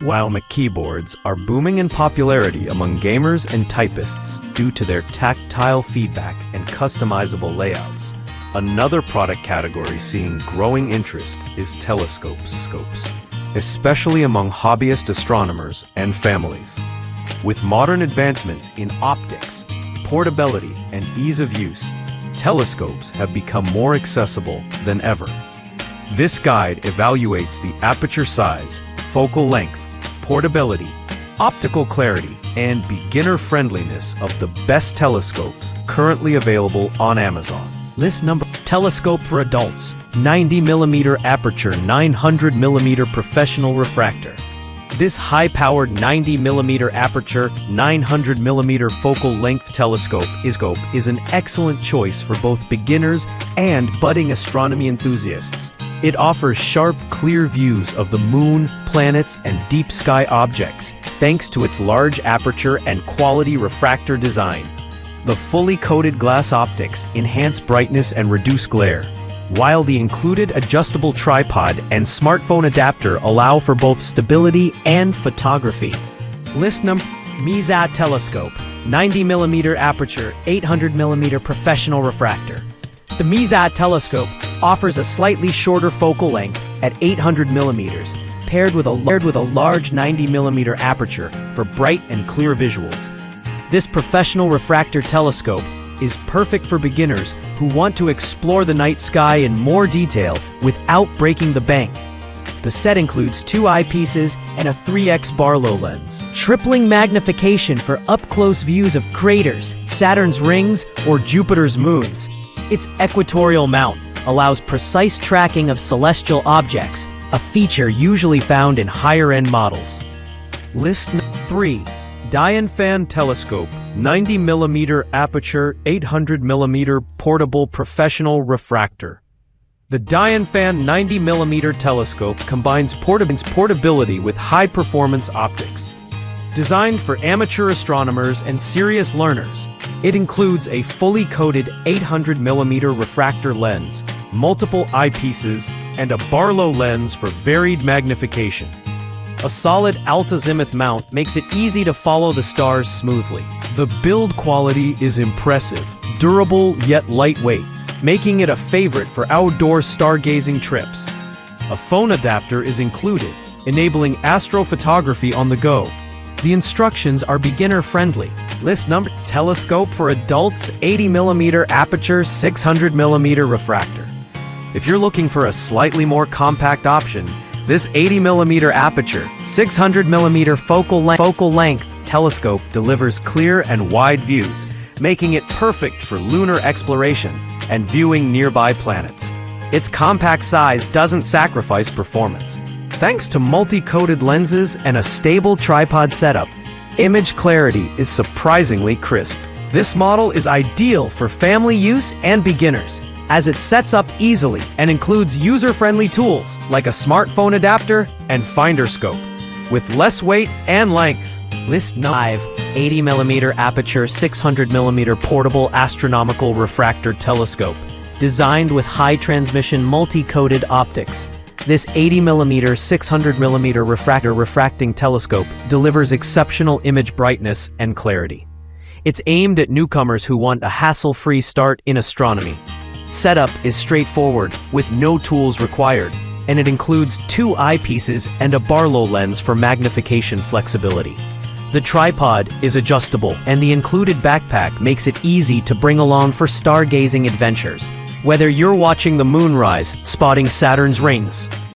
While keyboards are booming in popularity among gamers and typists due to their tactile feedback and customizable layouts, another product category seeing growing interest is telescopes, especially among hobbyist astronomers and families. With modern advancements in optics, portability, and ease of use, telescopes have become more accessible than ever. This guide evaluates the aperture size, focal length, portability, optical clarity, and beginner friendliness of the best telescopes currently available on Amazon. List number: telescope for adults, 90mm aperture, 900mm professional refractor. This high-powered 90mm aperture, 900mm focal length telescope is an excellent choice for both beginners and budding astronomy enthusiasts. It offers sharp, clear views of the moon, planets, and deep sky objects, thanks to its large aperture and quality refractor design. The fully coated glass optics enhance brightness and reduce glare, while the included adjustable tripod and smartphone adapter allow for both stability and photography. List number: MESA telescope, 90mm aperture, 800mm professional refractor. The MESA telescope offers a slightly shorter focal length at 800mm, paired with a large 90mm aperture for bright and clear visuals. This professional refractor telescope is perfect for beginners who want to explore the night sky in more detail without breaking the bank. The set includes 2 eyepieces and a 3x Barlow lens, tripling magnification for up-close views of craters, Saturn's rings, or Jupiter's moons. Its equatorial mount allows precise tracking of celestial objects, a feature usually found in higher-end models. List 3. Dianfan telescope, 90mm aperture, 800mm portable professional refractor. The Dianfan 90mm telescope combines portability with high-performance optics. Designed for amateur astronomers and serious learners, it includes a fully coated 800mm refractor lens, multiple eyepieces, and a Barlow lens for varied magnification. A solid alt-azimuth mount makes it easy to follow the stars smoothly. The build quality is impressive, durable yet lightweight, making it a favorite for outdoor stargazing trips. A phone adapter is included, enabling astrophotography on the go. The instructions are beginner-friendly. List number: telescope for adults, 80mm aperture, 600mm refractor. If you're looking for a slightly more compact option, this 80mm aperture, 600mm focal length telescope delivers clear and wide views, making it perfect for lunar exploration and viewing nearby planets. Its compact size doesn't sacrifice performance. Thanks to multi-coated lenses and a stable tripod setup, image clarity is surprisingly crisp. This model is ideal for family use and beginners, as it sets up easily and includes user-friendly tools like a smartphone adapter and finder scope, with less weight and length. List 5. 80mm aperture, 600mm portable astronomical refractor telescope. Designed with high-transmission multi-coated optics, this 80mm 600mm refracting telescope delivers exceptional image brightness and clarity. It's aimed at newcomers who want a hassle-free start in astronomy. Setup is straightforward, with no tools required, and it includes 2 eyepieces and a Barlow lens for magnification flexibility. The tripod is adjustable, and the included backpack makes it easy to bring along for stargazing adventures. Whether you're watching the moonrise, spotting Saturn's rings,